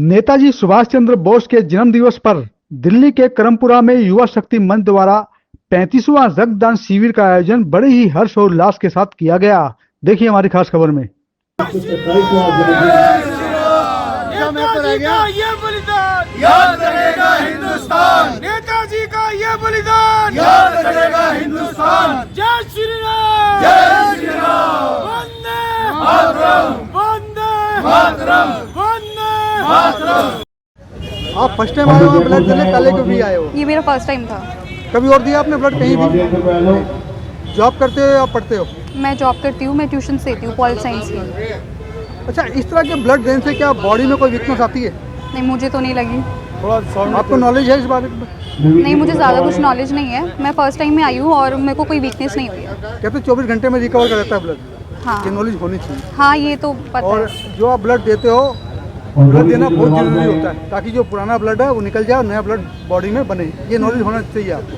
नेताजी सुभाष चंद्र बोस के जन्म दिवस पर दिल्ली के करमपुरा में युवा शक्ति मंच द्वारा 35वां रक्तदान शिविर का आयोजन बड़े ही हर्ष और उल्लास के साथ किया गया। देखिए हमारी खास खबर में। नेताजी का ये बलिदान याद रखेगा हिंदुस्तान। नेताजी का ये बलिदान याद रखेगा हिंदुस्तान। जय श्री राम, जय श्री राम। वंदे मातरम, वंदे मातरम, वंदे मातरम। आप फर्स्ट टाइम आए हो ब्लड देने, पहले कभी आए हो? ये मेरा फर्स्ट टाइम था। कभी और दिया आपने ब्लड कहीं भी? जॉब करते हो या पढ़ते हो? मैं जॉब करती हूँ, मैं ट्यूशन से देती हूँ पॉल साइंस की। अच्छा, इस तरह के ब्लड देने से क्या बॉडी में कोई वीकनेस आती है? नहीं, मुझे तो नहीं लगी। थोड़ा आपको नॉलेज है इस बारे में? नहीं, मुझे ज़्यादा कुछ नॉलेज नहीं है। मैं फर्स्ट टाइम में आई हूँ और मेरे को कोई वीकनेस नहीं हुई है। कहते 24 घंटे में रिकवर कर देता है ब्लड। हाँ, ये नॉलेज होनी चाहिए। हाँ, ये तो पता और है। जो आप ब्लड देते हो, ब्लड देना बहुत जरूरी होता है ताकि जो पुराना ब्लड है वो निकल जाए और नया ब्लड बॉडी में बने। ये नॉलेज होना चाहिए आपको।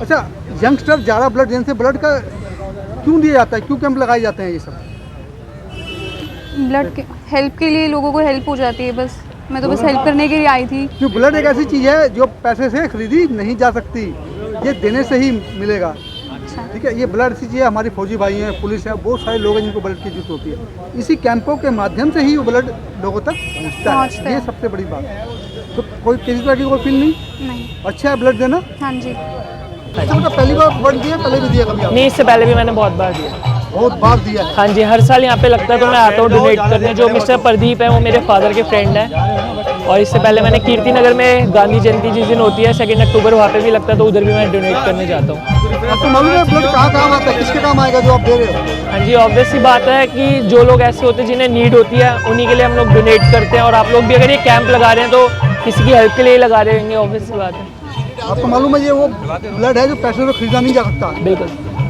अच्छा, यंगस्टर ज़्यादा ब्लड देने से ब्लड का क्यों दिया जाता है, क्यों कैंप लगाए जाते हैं ये सब? ब्लड के हेल्प के लिए लोगों को हेल्प हो जाती है, बस मैं तो बस हेल्प करने के लिए आई थी। क्यों, ब्लड एक ऐसी चीज़ है जो पैसे से खरीदी नहीं जा सकती, ये देने से ही मिलेगा। अच्छा, ठीक है, ये ब्लड ऐसी चीज़ है, हमारी फौजी भाई हैं, पुलिस है, बहुत सारे लोग हैं जिनको ब्लड की जरूरत होती है। इसी कैंपों के माध्यम से ही वो ब्लड लोगों तक पहुँचता है। ये सबसे बड़ी बात है। तो कोई किसी तरह की कोई फील नहीं? अच्छा है ब्लड देना? हाँ जी। तो पहली बार ब्लड दिया, पहले भी दिया कभी? नहीं, इससे पहले भी मैंने बहुत बार दिया। बहुत बार दिया है? हाँ जी, हर साल यहाँ पे लगता है तो मैं आता हूँ डोनेट करने। जो मिस्टर प्रदीप है वो मेरे फादर के फ्रेंड हैं। और इससे पहले मैंने कीर्ति नगर में गांधी जयंती जिस दिन होती है 2 अक्टूबर, वहाँ पे भी लगता है तो उधर भी मैं डोनेट करने जाता हूँ। आपको मालूम है ब्लड कहाँ काम आता है, किसके काम आएगा जो आप दे रहे हो? हाँ जी, ऑब्वियस सी बात है कि जो लोग ऐसे होते हैं जिन्हें नीड होती है उन्हीं के लिए हम लोग डोनेट करते हैं। और आप लोग भी अगर ये कैंप लगा रहे हैं तो किसी की हेल्प के लिए लगा रहे होंगे, ऑब्वियस सी बात है। आपको मालूम है ये वो ब्लड है जो पैसे से खरीदा नहीं जा सकता, बिल्कुल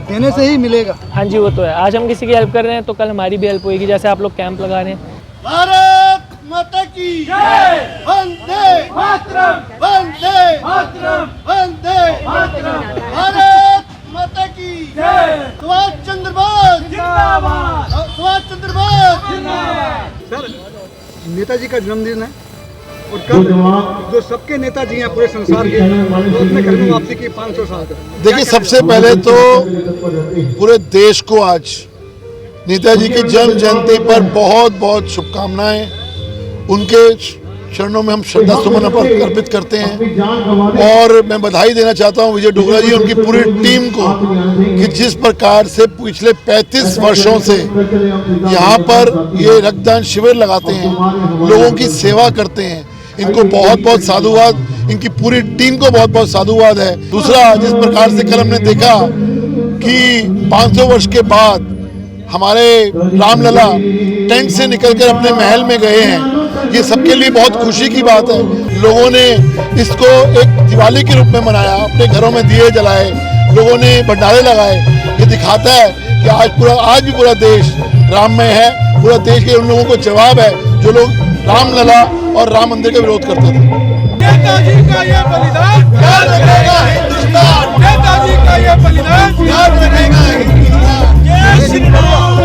देने से ही मिलेगा। हाँ जी, वो तो है। आज हम किसी की हेल्प कर रहे हैं तो कल हमारी भी हेल्प होगी, जैसे आप लोग कैंप लगा रहे हैं। भारत माता की जय। वंदे मातरम, वंदे मातरम, वंदे मातरम। भारत माता की जय। सुभाष चंद्र बोस जिंदाबाद, सुभाष चंद्र बोस जिंदाबाद। सर, नेताजी का जन्मदिन है और कल जो सबके नेताजी हैं पूरे संसार के, तो अपने घर में वापसी की 500 साल का। देखिए, सबसे पहले तो पूरे देश को आज नेताजी की जन्म जयंती पर बहुत बहुत शुभकामनाएं। उनके चरणों में हम श्रद्धा सुमन अर्पित करते हैं। और मैं बधाई देना चाहता हूं विजय डोगरा जी, उनकी पूरी टीम को कि जिस प्रकार से पिछले 35 वर्षों से यहाँ पर ये रक्तदान शिविर लगाते हैं, लोगों की सेवा करते हैं, इनको बहुत बहुत साधुवाद। इनकी पूरी टीम को बहुत बहुत साधुवाद है। दूसरा, जिस प्रकार से कल हमने देखा कि 500 वर्ष के बाद हमारे रामलला टेंट से निकलकर अपने महल में गए हैं, ये सबके लिए बहुत खुशी की बात है। लोगों ने इसको एक दिवाली के रूप में मनाया, अपने घरों में दिए जलाए, लोगों ने भंडारे लगाए। ये दिखाता है कि आज भी पूरा देश राममय है। पूरा देश के उन लोगों को जवाब है जो लोग रामलला और राम मंदिर का विरोध करते थे। नेताजी का ये बलिदान याद रखेगा हिंदुस्तान। नेताजी का ये बलिदान याद रखेगा हिंदुस्तान। जय श्री राम,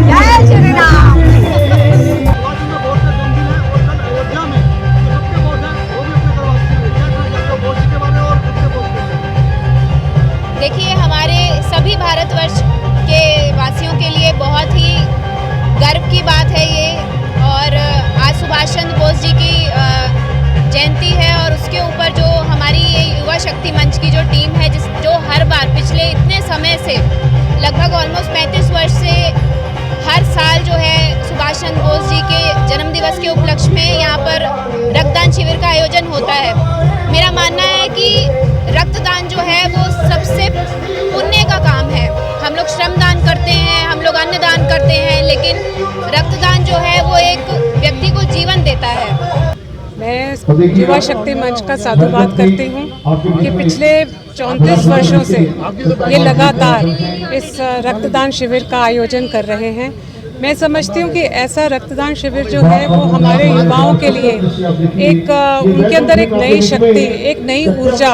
जय श्री राम। देखिए, हमारे सभी भारतवर्ष के वासियों के लिए बहुत ही गर्व की बात है ये। और आज सुभाष चंद्र बोस जी की जयंती है और उसके ऊपर जो हमारी ये युवा शक्ति मंच की जो टीम है, जो हर बार पिछले इतने समय से लगभग ऑलमोस्ट 35 वर्ष से हर साल जो है सुभाष चंद्र बोस जी के जन्म दिवस के उपलक्ष्य में यहाँ पर रक्तदान शिविर का आयोजन होता है। मेरा मानना है कि रक्तदान जो है वो सबसे पुण्य का काम है। हम लोग श्रमदान करते हैं, हम लोग अन्नदान करते हैं, लेकिन रक्तदान जो है वो एक व्यक्ति को जीवन देता है। मैं युवा शक्ति मंच का साधुवाद करती हूँ कि पिछले 34 वर्षों से ये लगातार इस रक्तदान शिविर का आयोजन कर रहे हैं। मैं समझती हूँ कि ऐसा रक्तदान शिविर जो है वो हमारे युवाओं के लिए एक उनके अंदर एक नई शक्ति, एक नई ऊर्जा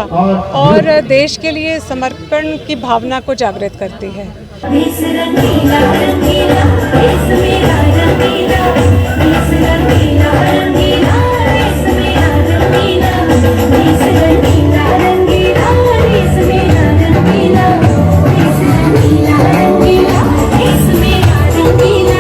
और देश के लिए समर्पण की भावना को जागृत करती है। देश रंगीला रंगीला देश मेरा रंगीला देश रंगीला रंगीला देश मेरा रंगीला देश रंगीला रंगीला देश मेरा रंगीला देश रंगीला रंगीला देश मेरा रंगीला।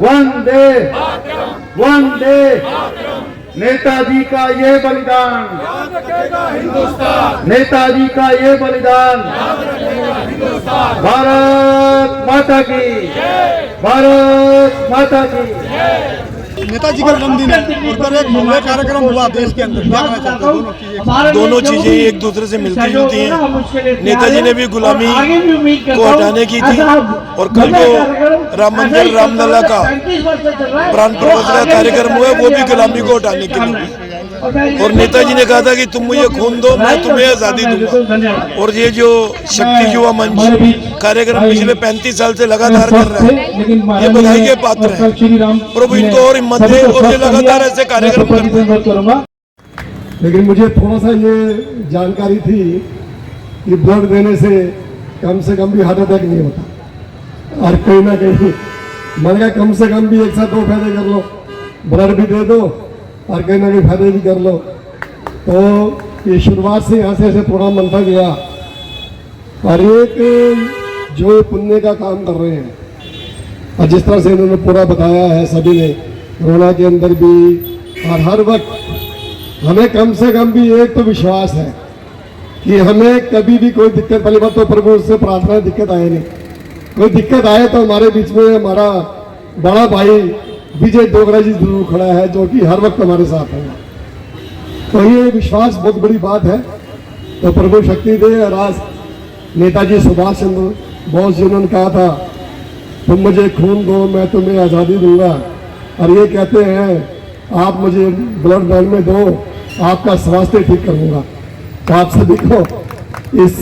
वंदे वंदे नेताजी का ये बलिदान नेताजी का ये बलिदान भारत माता की भारत माता की। नेताजी का जन्मदिन है, उस पर एक भव्य कार्यक्रम हुआ देश के अंदर, क्या कहना चाहते हैं? दोनों चीजें एक दूसरे से मिलती जुलती हैं। नेताजी ने भी गुलामी को हटाने की थी और कल जो राम मंदिर रामलला का प्राण प्रतिष्ठा का कार्यक्रम हुआ वो भी गुलामी को हटाने के लिए। और नेताजी ने कहा था कि तुम मुझे खून दो, मैं तुम्हें आजादी दूंगा। और ये जो शक्ति युवा मंच कार्यक्रम पिछले 35 साल से लगातार कर रहा है, ये बधाई के पात्र है। प्रभु इनको और हिम्मत दे और ये लगातार ऐसे कार्यक्रम करते हैं। लेकिन मुझे थोड़ा सा ये जानकारी थी कि ब्लड देने से कम भी हार्ट अटैक नहीं होता, और कहीं ना कहीं मैंने कहा कम से कम भी एक साथ 2 फायदे कर लो, ब्लड भी दे दो और कहीं ना कहीं फायदे भी कर लो। तो ये शुरुआत से यहाँ से ऐसे थोड़ा मनता गया, और एक जो पुण्य का काम कर रहे हैं, और जिस तरह से इन्होंने पूरा बताया है सभी ने, कोरोना के अंदर भी और हर वक्त हमें कम से कम भी एक तो विश्वास है कि हमें कभी भी कोई दिक्कत, पहली बात तो प्रभु से प्रार्थना दिक्कत आए नहीं, कोई दिक्कत आए तो हमारे बीच में हमारा बड़ा भाई विजय डोगरा जी जरूर खड़ा है, जो कि हर वक्त हमारे साथ है। तो ये विश्वास बहुत बड़ी बात है। तो प्रभु शक्ति दे। और आज नेताजी सुभाष चंद्र बोस जी ने कहा था, तुम मुझे खून दो मैं तुम्हें आज़ादी दूंगा, और ये कहते हैं आप मुझे ब्लड दान में दो, आपका स्वास्थ्य ठीक करूंगा। तो आप सभी को इस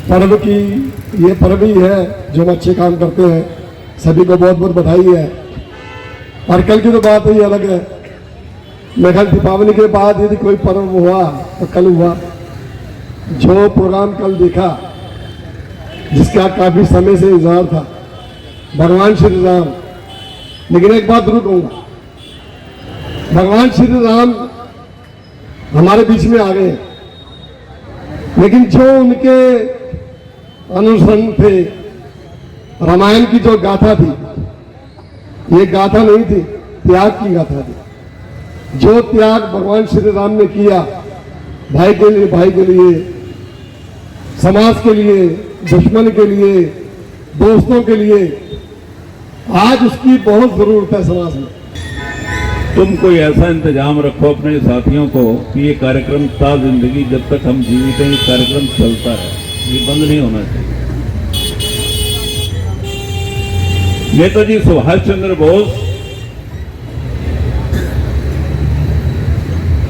पर्व की, ये पर्व ही है जो हम अच्छे काम करते हैं, सभी को बहुत बहुत बधाई है। और कल की तो बात ही अलग है, मैं कल दीपावली के बाद यदि कोई पर्व हुआ तो कल हुआ। जो प्रोग्राम कल देखा, जिसका काफी समय से इंतजार था, भगवान श्री राम, लेकिन एक बात जरूर कहूंगा, भगवान श्री राम हमारे बीच में आ गए, लेकिन जो उनके अनुसरण थे, रामायण की जो गाथा थी, ये गाथा नहीं थी, त्याग की गाथा थी। जो त्याग भगवान श्री राम ने किया भाई के लिए, समाज के लिए, दुश्मन के लिए, दोस्तों के लिए, आज उसकी बहुत जरूरत है समाज में। तुम कोई ऐसा इंतजाम रखो अपने साथियों को कि ये कार्यक्रम ता जिंदगी, जब तक हम जीवित हैं ये कार्यक्रम चलता है, ये बंद नहीं होना चाहिए। नेताजी सुभाष चंद्र बोस,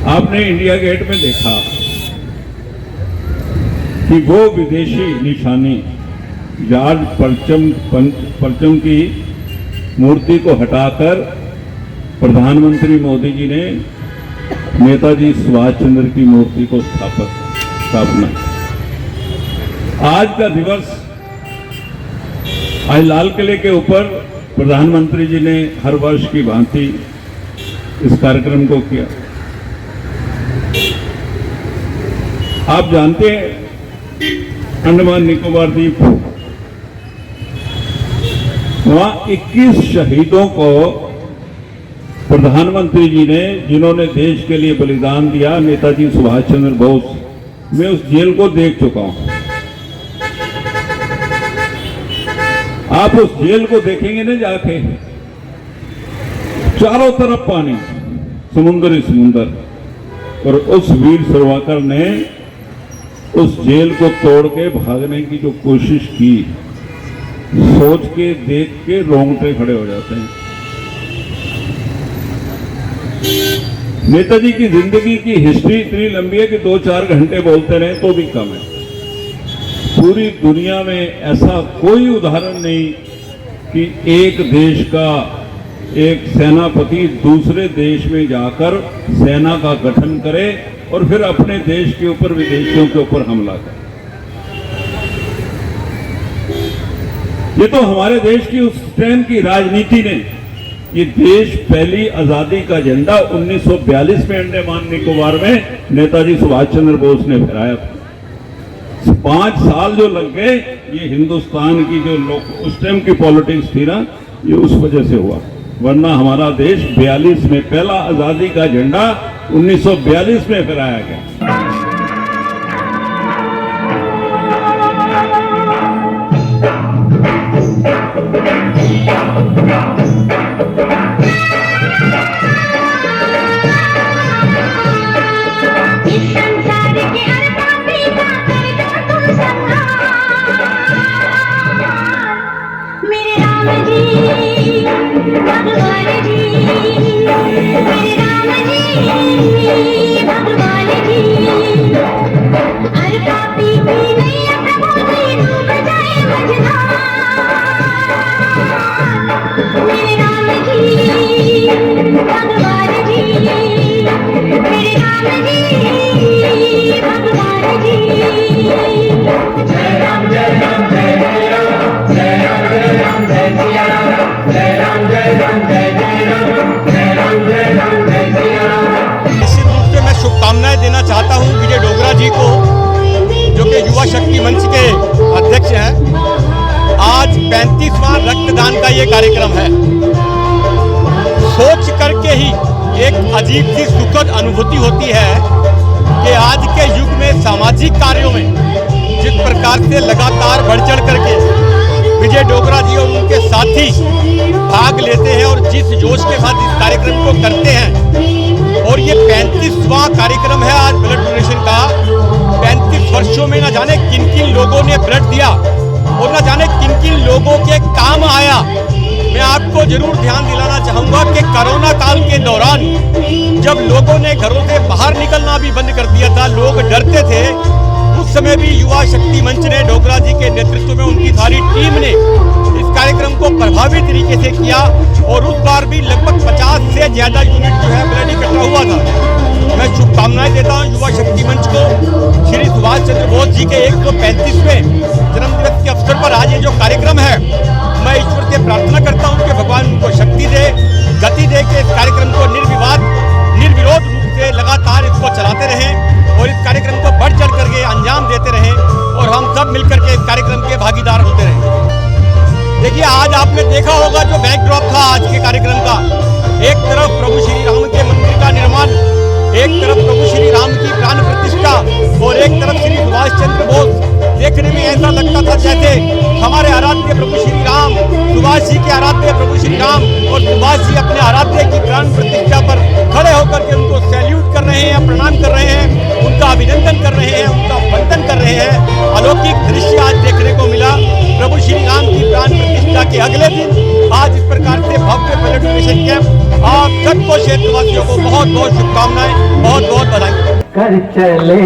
आपने इंडिया गेट में देखा कि वो विदेशी निशानी जॉर्ज परचम की मूर्ति को हटाकर प्रधानमंत्री मोदी जी ने नेताजी सुभाष चंद्र की मूर्ति को स्थापना। आज का दिवस, आज लाल किले के ऊपर प्रधानमंत्री जी ने हर वर्ष की भांति इस कार्यक्रम को किया। आप जानते हैं अंडमान निकोबार द्वीप, वहां 21 शहीदों को प्रधानमंत्री जी ने, जिन्होंने देश के लिए बलिदान दिया, नेताजी सुभाष चंद्र बोस, मैं उस जेल को देख चुका हूं। आप उस जेल को देखेंगे ना जाके, चारों तरफ पानी, समुंदर ही समुंदर, और उस वीर सावरकर ने उस जेल को तोड़ के भागने की जो कोशिश की, सोच के देख के रोंगटे खड़े हो जाते हैं। नेताजी की जिंदगी की हिस्ट्री इतनी लंबी है कि 2-4 घंटे बोलते रहे तो भी कम है। पूरी दुनिया में ऐसा कोई उदाहरण नहीं कि एक देश का एक सेनापति दूसरे देश में जाकर सेना का गठन करे और फिर अपने देश के ऊपर विदेशियों के ऊपर हमला करे। ये तो हमारे देश की उस टाइम की राजनीति ने, ये देश पहली आजादी का झंडा 1942 में अंडमान निकोबार में नेताजी सुभाष चंद्र बोस ने फहराया था। 5 साल जो लग गए, ये हिंदुस्तान की जो उस टाइम की पॉलिटिक्स थी ना, ये उस वजह से हुआ। वरना हमारा देश 42 में, पहला आजादी का झंडा 1942 में फहराया गया। चाहता हूं विजय डोगरा जी को, जो कि युवा शक्ति मंच के अध्यक्ष हैं। आज 35वां रक्तदान का ये कार्यक्रम है। सोच करके ही एक अजीब सी सुखद अनुभूति होती है कि आज के युग में सामाजिक कार्यों में जिस प्रकार से लगातार बढ़ चढ़ करके विजय डोगरा जी और उनके साथी भाग लेते हैं और जिस जोश के साथ इस कार्यक्रम को करते हैं, और ये 35वां कार्यक्रम है आज ब्लड डोनेशन का। 35 वर्षों में न जाने किन किन लोगों ने ब्लड दिया और न जाने किन किन लोगों के काम आया। मैं आपको जरूर ध्यान दिलाना चाहूँगा कि कोरोना काल के दौरान जब लोगों ने घरों से बाहर निकलना भी बंद कर दिया था, लोग डरते थे, उस समय भी युवा शक्ति मंच ने, डोगरा जी के नेतृत्व में उनकी सारी टीम ने इस कार्यक्रम को प्रभावी तरीके से किया और उस बार भी लगभग 50 से ज़्यादा यूनिट जो है ब्लड इकट्ठा हुआ था। मैं शुभकामनाएं देता हूं युवा शक्ति मंच को। श्री सुभाष चंद्र बोस जी के 135वें जन्मदिवस के अवसर पर आज ये जो कार्यक्रम है, मैं ईश्वर से प्रार्थना करता हूं कि भगवान उनको शक्ति दे, गति दे के इस कार्यक्रम को निर्विरोध रूप से लगातार इसको चलाते रहें और इस कार्यक्रम को बढ़ चढ़ करके अंजाम देते रहें और हम सब मिलकर के इस कार्यक्रम के भागीदार होते रहें। देखिए, आज आपने देखा होगा जो बैकड्रॉप था आज के कार्यक्रम का, एक तरफ प्रभु श्री राम के मंदिर का निर्माण, एक तरफ प्रभु श्री राम की प्राण प्रतिष्ठा और एक तरफ श्री सुभाष चंद्र बोस। देखने में ऐसा लगता था जैसे हमारे आराध्य प्रभु श्री राम, सुभाष जी के आराध्य प्रभु श्री राम और सुभाष जी अपने आराध्य की प्राण प्रतिष्ठा पर खड़े होकर के उनको सैल्यूट कर रहे हैं, प्रणाम कर रहे हैं, उनका अभिनंदन कर रहे हैं, उनका वंदन कर रहे हैं। अलौकिक दृश्य आज देखने को मिला। प्रभु श्री राम की प्राण प्रतिष्ठा के अगले दिन आज इस प्रकार से भव्य परेड मिशन कैंप। आप सबको क्षेत्रवासियों को बहुत बहुत शुभकामनाएं, बहुत बहुत बधाई। कर चले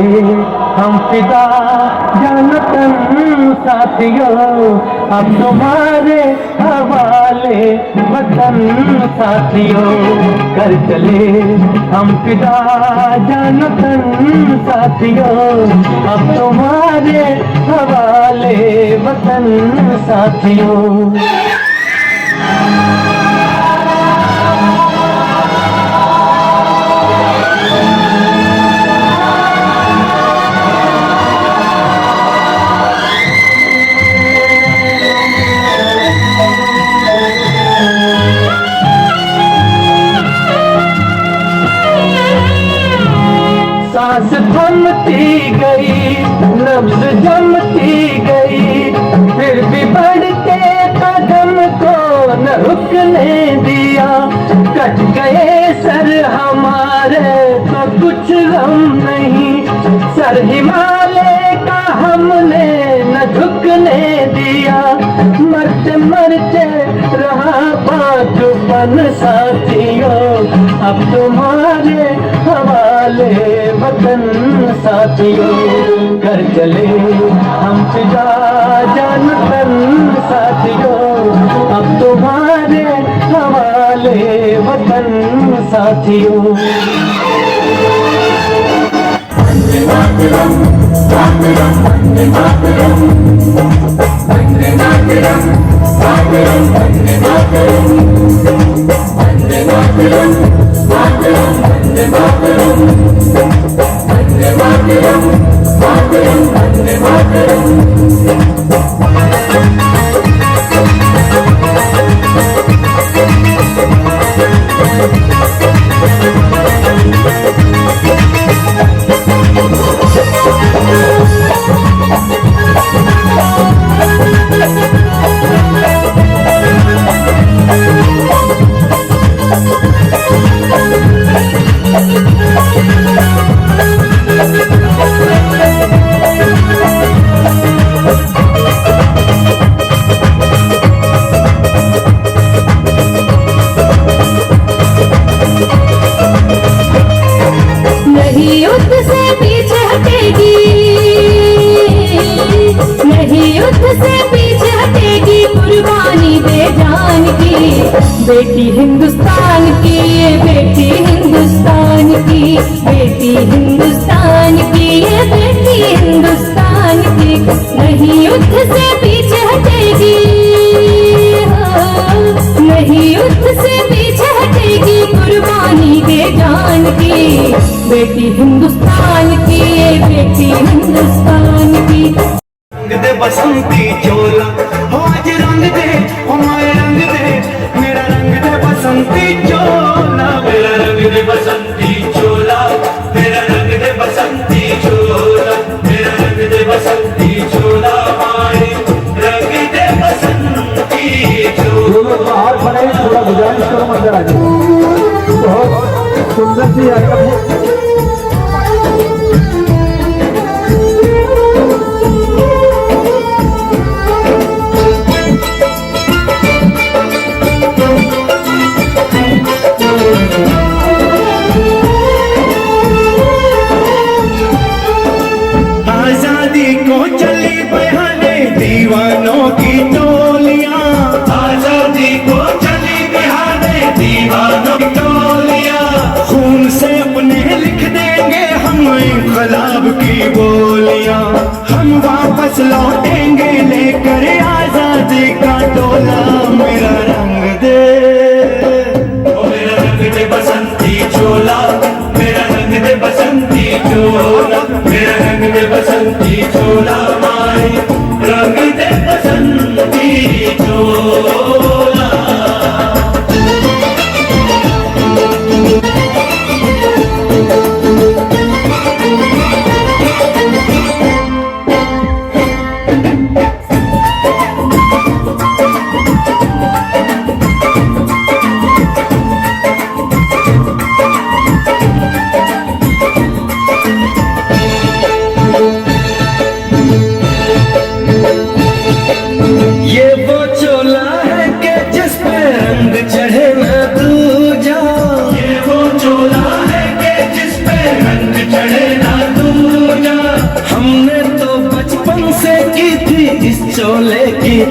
हम फिदा जनतन साथियों, अब तुम्हारे हवाले वतन साथियों। कर चले हम फिदा जनतन साथियों, अब तुम्हारे हवाले वतन साथियों। सांस थमती गई, नब्ज जमती गई, फिर भी बढ़ते कदम को न रुकने दिया। कट गए सर हमारे तो कुछ गम नहीं, सर हिमालय का हमने न झुकने दिया। मरते मरते रहा बाजुपन साथियों, अब तुम्हारे हवाले वतन साथियों। कर चले हम फिदा जनतन साथियों, अब तुम्हारे हवाले वतन साथियों। वंदे मातरम, मातरम, वंदे मातरम, वंदे मातरम, मातरम, वंदे मातरम, वंदे मातरम, मातरम, वंदे मातरम, वंदे मातरम, मातरम, वंदे मातरम। नहीं युद्ध से पीछे हटेगी, नहीं युद्ध से पीछे हटेगी, कुर्बानी दे जान की। बेटी हिंदुस्तान की, ये बेटी हिंदुस्तान की, बेटी हिंदुस्तान की, ये बेटी हिंदुस्तान की। नहीं युद्ध से पीछे हटेगी, नहीं युद्ध से पीछे हटेगी, कुर्बानी दे जान की। बेटी हिंदुस्तान की, ये बेटी हिंदुस्तान की। रंग दे बसंती चोला, हो आज रंग दे, हो माए रंग दे, मेरा रंग दे बसंती चोला, मेरा रंग दे बसंती चोला, मेरा रंग दे बसंती चोला, मेरा रंग दे बसंती चोला, माए रंग दे बसंती चोला। बाहर खड़े थोड़ा गुजारिश करो, मंदिर आ जाओ। बहुत सुंदर सी आइटम है। आजादी को चली बहाने दीवानों की टोलियां, आजादी को चली बहाने दीवानों की टोलियां, खून से अपने लिखे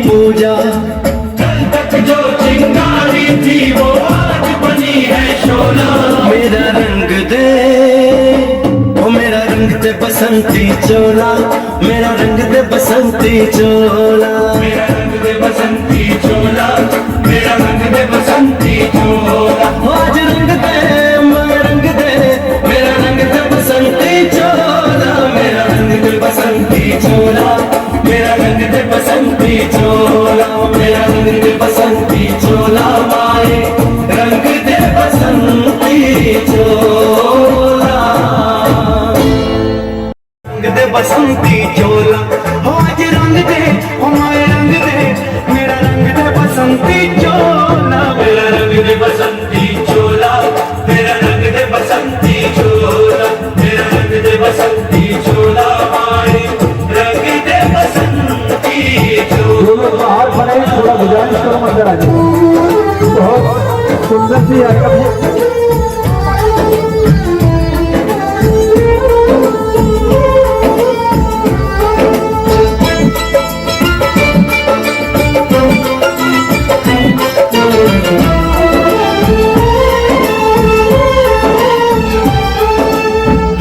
पूजा। कल तक जो चिंगारी थी वो आज बनी है शोला। मेरा रंग दे, ओ मेरा रंग दे बसंती चोला, मेरा रंग दे बसंती चोला, मेरा रंग दे बसंती चोला, मेरा रंग दे बसंती चोला। आज रंग दे, मैं रंग दे, मेरा रंग दे बसंती चोला, मेरा रंग दे बसंती चोला, मेरा रंग दे बसंती चोला, मेरा रंग दे बसंती चोला, माए रंग दे बसंती चोला, रंग दे बसंती चोला। आज रंग दे, माए रंग दे, मेरा रंग दे बसंती चोला, मेरा रंग दे बसंती चोला, मेरा रंग दे बसंती चोला, मेरा रंग दे बसंती चोला, माए रंग दे बसंती चोला। बाहर खड़े थोड़ा गुजारिश करो अंदर आ जाओ। बहुत सुंदर सी आइटम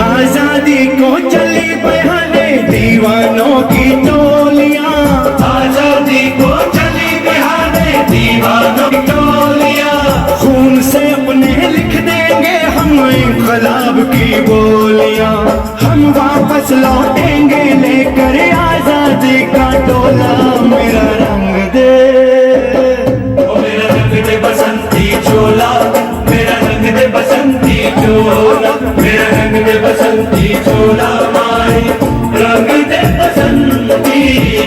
आजादी को चली बहाने दीवानों की टोलियां, आजादी को चली बहाने दीवानों की टोलियां, खून से अपने लिख देंगे हम इनकलाब की बोलियां, हम वापस लौटेंगे लेकर आजादी का टोला। मेरा रंग दे, ओ मेरा रंग दे बसंती चोला, मेरा रंग दे बसंती चोला, मेरा रंग दे बसंती चोला, माए रंग दे बसंती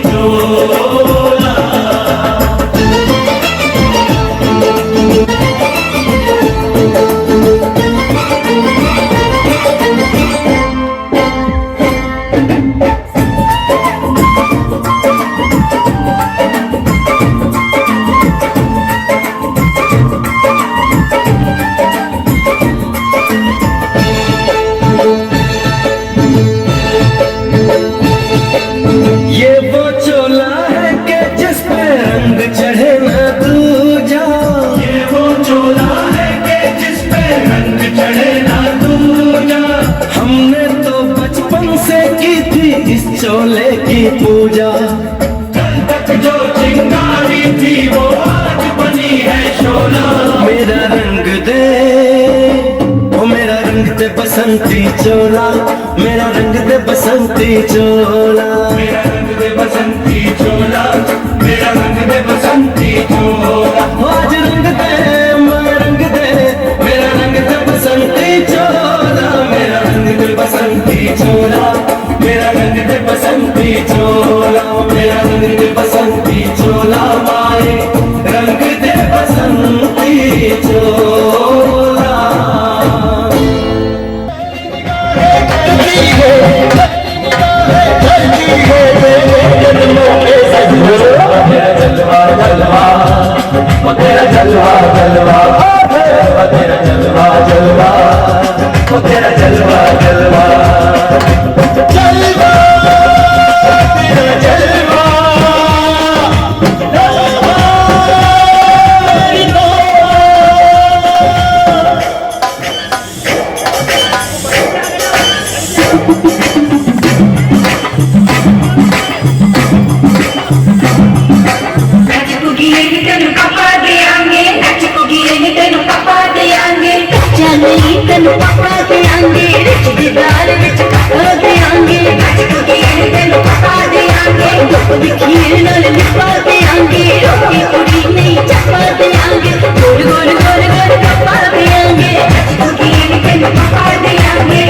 चोला। ये वो चोला है कि जिस पे रंग चढ़े ना दूजा, ये वो चोला है कि जिस पे रंग चढ़े ना दूजा। हमने तो बचपन से की थी इस चोले की पूजा। कल तक जो चिंगारी थी वो आज बनी है शोला। मेरा रंग दे, ओ मेरा रंग दे बसंती चोला, मेरा रंग दे बसंती चोला, मेरा रंग दे बसंती चोला, मेरा रंग दे बसंती चोला। आज रंग दे, मैं रंग दे, मेरा रंग दे बसंती चोला, मेरा रंग दे बसंती चोला, मेरा रंग दे बसंती चोला, मेरा रंग दे बसंती चोला, माए रंग दे बसंती चोला। जलवा जलवा तेरा जलवा जलवा तेरा जलवा जलवा तेरा जलवा जलवा जलवा तेरा जलवा तेन पापा देंगे रिश्तेदार विच पापा देंगे तेन पापा देंगे दुख खीर नाल लिपा देंगे रोटी पूरी नहीं चपा देंगे गोल गोल गोल गोल पापा देंगे तेन पापा देंगे।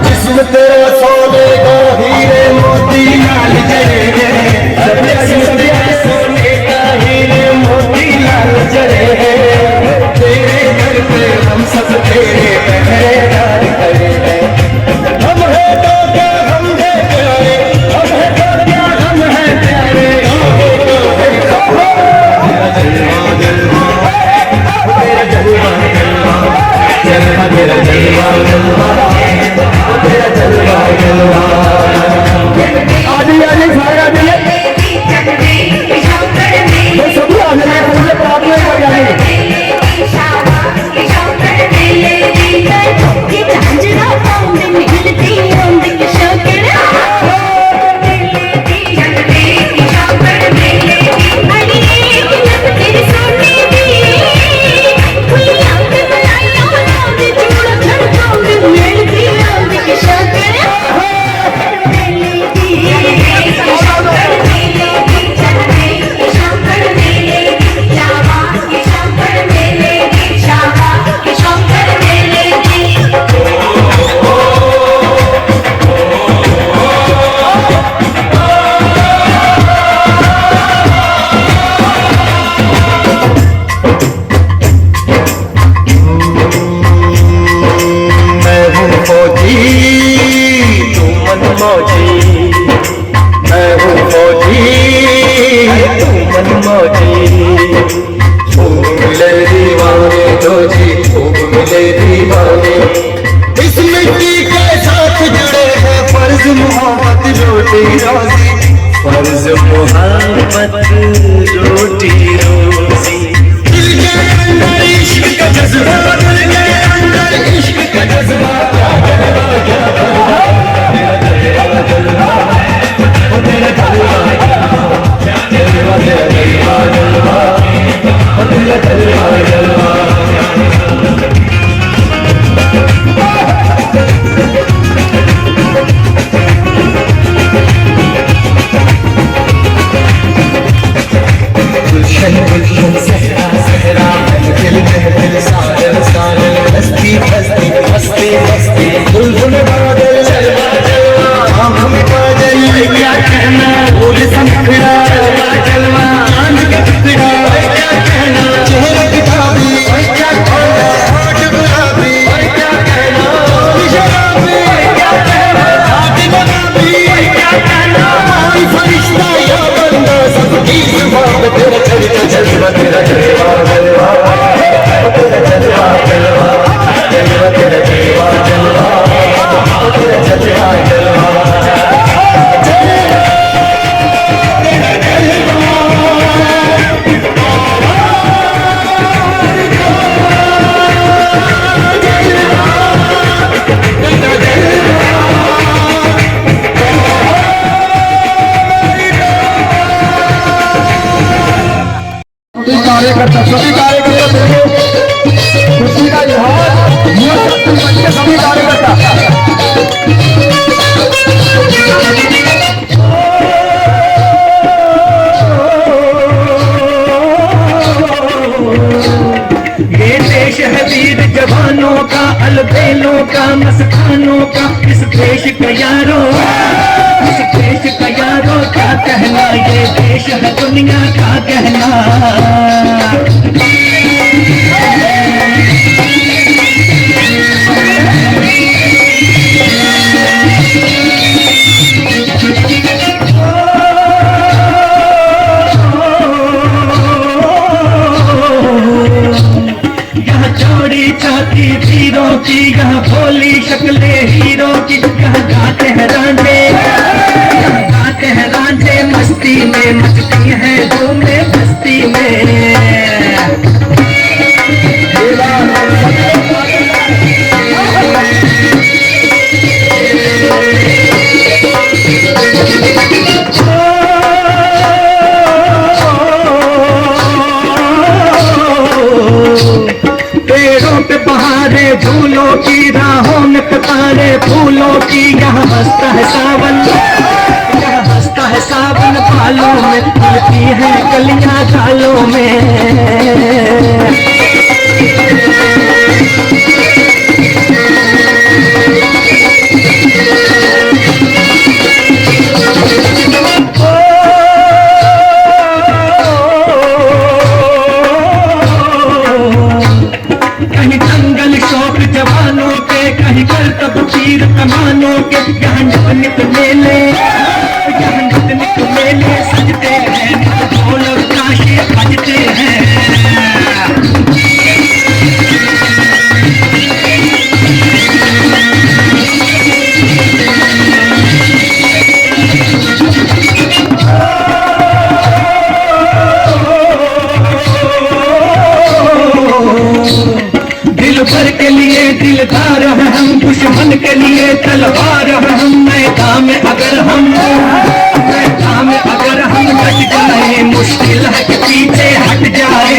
जिसमें तेरा सोने का हीरे मोती लाल जड़े हैं, सोने का हीरे मोती लाल जड़े हैं, तेरे घर पे हम सब तेरे मौजी, मैं हूँ फौजी, तू मन मौजी। खूब मिले दीवाने दो जी, खूब मिले दीवाने। इस मिट्टी के साथ जुड़े हैं फर्ज मोहब्बत रोटी रोजी, फर्ज मोहब्बत रोटी रोजी। दिल के अंदर इश्क का जज्बा, दिल के अंदर इश्क का जज्बा, गुलशन गुलशन सहरा सहरा, महफिल महफिल सारन सारन, हस्ती हस्ती हस्ती हस्ती, बुलबुल बादल जलवा जलवा, आँख में बादल क्या कहना, फूल संखड़ा जलवा जलवा, चांद का टुकड़ा क्या कहना, चेहरा किताबी क्या कहना, होठ गुलाबी क्या कहना, शराबी क्या कहना, हाथ गुलाबी क्या कहना, कोई फरिश्ता या बंदा सबकी जुबान पे तेरा चलता जज्बा, तेरा जलवा जलवा, तेरा जलवा जलवा, जलवा तेरा जलवा जलवा, तेरा जलवा जलवा। कार्यकर्ता सभी कार्यकर्ता खुशी का इजहार, युवा शक्ति मंच के सभी कार्यकर्ता। ये देश है वीर जवानों का, अलबेलों का, मस्तानों का, इस देश का यारों, इस देश का यारों क्या कहना, ये देश है दुनिया का कहना। यहाँ चौड़ी छाती वीरों की, यहाँ भोली शक्लें हीरों की, यहाँ गाते हैं रांझे, यहाँ गाते हैं रांझे, मस्ती में मचती हैं धूमें बस्ती में। पेड़ों पे बहारे झूलों की, राहों में कतारे फूलों की, यहाँ हंसता है सावन, यहाँ हंसता है सावन, बालों में खिलती है कलियां झालों में। कहीं जंगल शौक जवानों के, कहीं करतब तीर कमानों के, यहाँ नित मेले, यहाँ नित मेले सजते हैं, ढोल और ताशे बजते हैं। दिल भर के लिए दिलदार हैं हम, दुश्मन के लिए तलवार हैं हम। मैदान में अगर हम डट जाए, मुश्किल है कि पीछे हट जाए।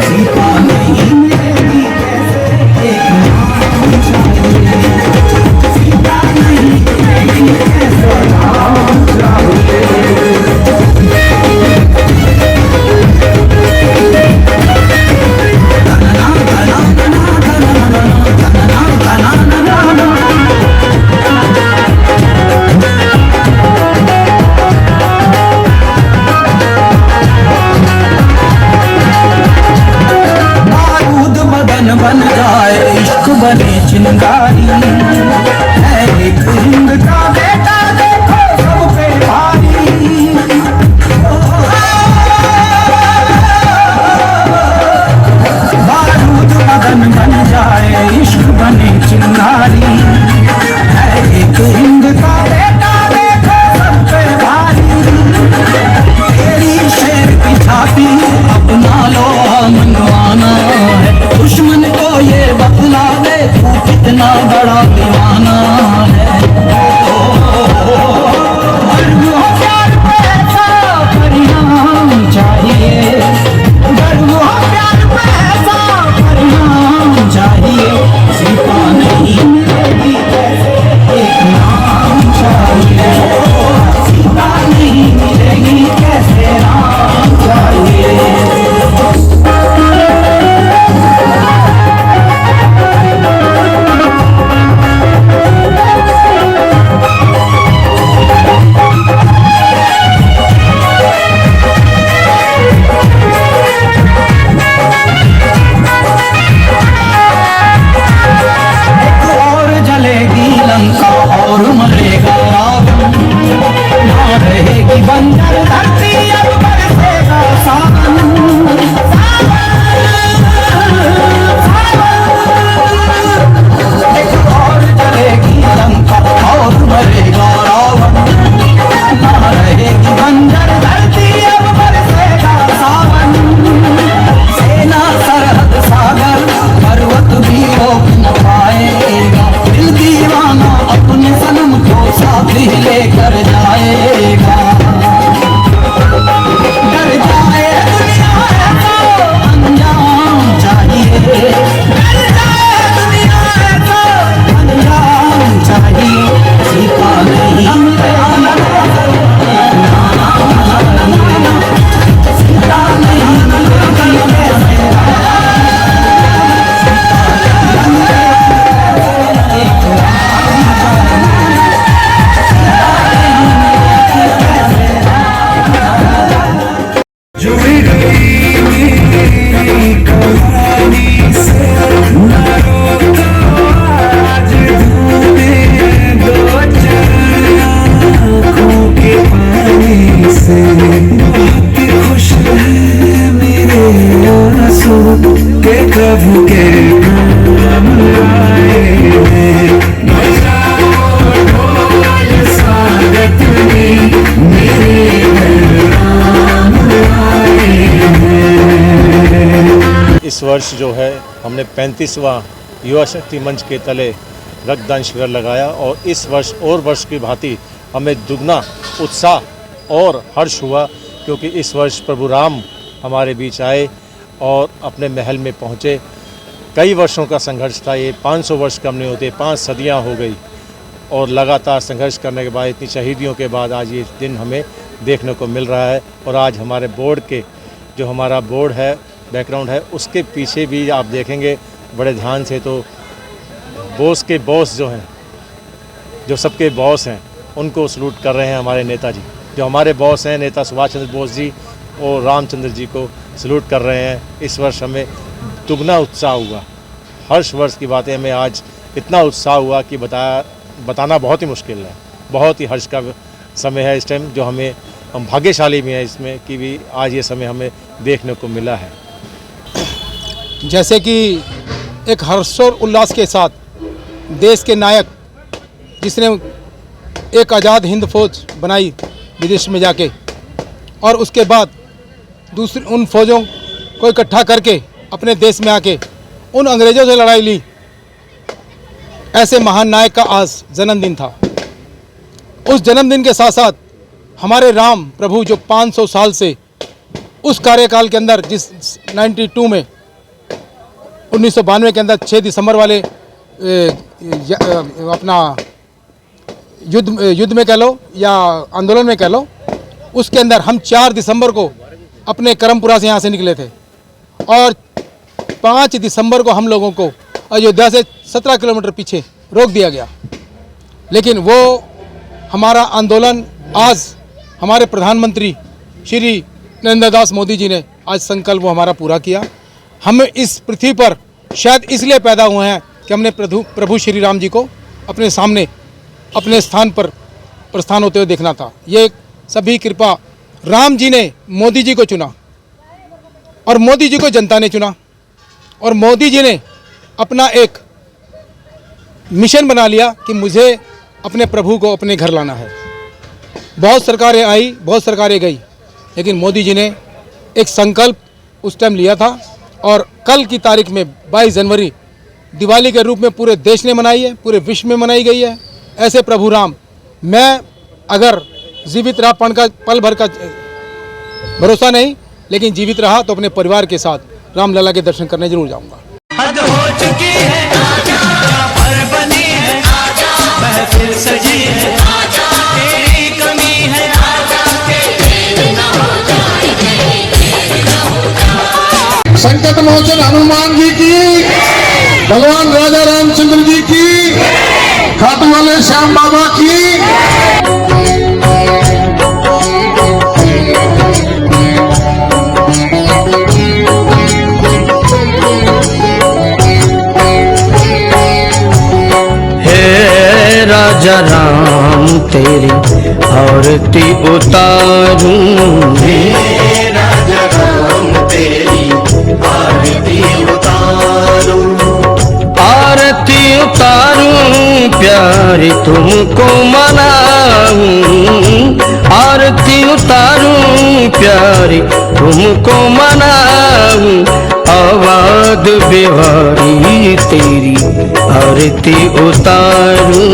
सीता नहीं मिलेगी कैसे एक नाम चाहिए, सीता नहीं मिलेगी कैसे नाम चाहिए। बारूद बदन बन जाए इश्क बने चिंगारी, है एक हिंद का बेटा देखो सब पे भारी। बारूद बदन बन जाए इश्क बने चिंगारी, है एक हिंद का बेटा देखो सब पे भारी। तेरी शेर की छाती अपना लो मनवाना है, दुश्मन को ये बतला दे तू कितना बड़ा दीवाना है। गर्व हो प्यार पे ऐसा परिणाम चाहिए, गर्व हो प्यार पे ऐसा परिणाम चाहिए। सीता नहीं मिलेगी कैसे एक नाम चाहिए, सीता नहीं मिलेगी कैसे नाम चाहिए। और जलेगी लंका और मरेगा रावण, ना रहेगी बंजर धरती अब बरसेगा सावन। और जलेगी लंका और मरेगा रावण, ना रहेगी बंजर धरती अब बरसेगा सावन। सेना सरहद सागर पर्वत भी रोक न पाएगा, दिल दीवाना अपने सनम को साथ ही लेकर जाएगा। डर जाए दुनिया है तो अंजाम चाहिए, डर जाए दुनिया है तो अंजाम चाहिए। सीता नहीं सीता नहीं जुड़ी गई मेरी कहानी से, न रोका आज धोने दो चरण आँखों के पानी से। बहुत खुश है मेरे आंसू के प्रभु के नाम आए हैं। बजाओ ढोल स्वागत में मेरे घर राम आए हैं। इस वर्ष जो है हमने 35वां युवा शक्ति मंच के तले रक्तदान शिविर लगाया और इस वर्ष और वर्ष की भांति हमें दुगना उत्साह और हर्ष हुआ, क्योंकि इस वर्ष प्रभु राम हमारे बीच आए और अपने महल में पहुँचे। कई वर्षों का संघर्ष था, ये 500 वर्ष कम नहीं होते, 5 सदियाँ हो गई और लगातार संघर्ष करने के बाद, इतनी शहीदियों के बाद आज ये दिन हमें देखने को मिल रहा है। और आज हमारे बोर्ड के जो हमारा बोर्ड है, बैकग्राउंड है, उसके पीछे भी आप देखेंगे बड़े ध्यान से तो बोस के बॉस जो हैं, जो सबके बॉस हैं, उनको सलूट कर रहे हैं हमारे नेताजी। जो हमारे बॉस हैं नेता सुभाष चंद्र बोस जी और रामचंद्र जी को सलूट कर रहे हैं। इस वर्ष हमें दुगना उत्साह हुआ, हर्ष वर्ष की बातें हमें आज इतना उत्साह हुआ कि बताना बहुत ही मुश्किल है। बहुत ही हर्ष का समय है इस टाइम, जो हम भाग्यशाली भी हैं इसमें कि भी आज ये समय हमें देखने को मिला है। जैसे कि एक हर्ष और उल्लास के साथ देश के नायक जिसने एक आज़ाद हिंद फौज बनाई विदेश में जाके, और उसके बाद दूसरी उन फौजों को इकट्ठा करके अपने देश में आके उन अंग्रेज़ों से लड़ाई ली, ऐसे महान नायक का आज जन्मदिन था। उस जन्मदिन के साथ साथ हमारे राम प्रभु जो 500 साल से उस कार्यकाल के अंदर जिस 92 में 1992 के अंदर 6 दिसंबर वाले अपना युद्ध में कह लो या आंदोलन में कह लो, उसके अंदर हम 4 दिसंबर को अपने करमपुरा से यहाँ से निकले थे और 5 दिसंबर को हम लोगों को अयोध्या से 17 किलोमीटर पीछे रोक दिया गया। लेकिन वो हमारा आंदोलन आज हमारे प्रधानमंत्री श्री नरेंद्र दास मोदी जी ने आज संकल्प वो हमारा पूरा किया। हम इस पृथ्वी पर शायद इसलिए पैदा हुए हैं कि हमने प्रभु श्री राम जी को अपने सामने अपने स्थान पर प्रस्थान होते हुए देखना था। ये सभी कृपा राम जी ने मोदी जी को चुना और मोदी जी को जनता ने चुना और मोदी जी ने अपना एक मिशन बना लिया कि मुझे अपने प्रभु को अपने घर लाना है। बहुत सरकारें आई, बहुत सरकारें गई, लेकिन मोदी जी ने एक संकल्प उस टाइम लिया था और कल की तारीख में 22 जनवरी दिवाली के रूप में पूरे देश ने मनाई है, पूरे विश्व में मनाई गई है। ऐसे प्रभु राम, मैं अगर जीवित रहा पल भर का भरोसा नहीं, लेकिन जीवित रहा तो अपने परिवार के साथ रामलला के दर्शन करने जरूर जाऊंगा। हद हो चुकी है, पर बनी है, महफिल सजी है, तेरी कमी है, संकट मोचन हनुमान जी की, भगवान राजा रामचंद्र जी की, खाटू वाले श्याम बाबा की। हे राजा राम तेरी आरती उतारूं, हे राजा राम तेरी आरती उतारूं, आरती उतारूं प्यारी तुमको मनाऊं, आरती उतारूं प्यारी तुमको मनाऊं, आवाद बिहारी तेरी आरती उतारूं।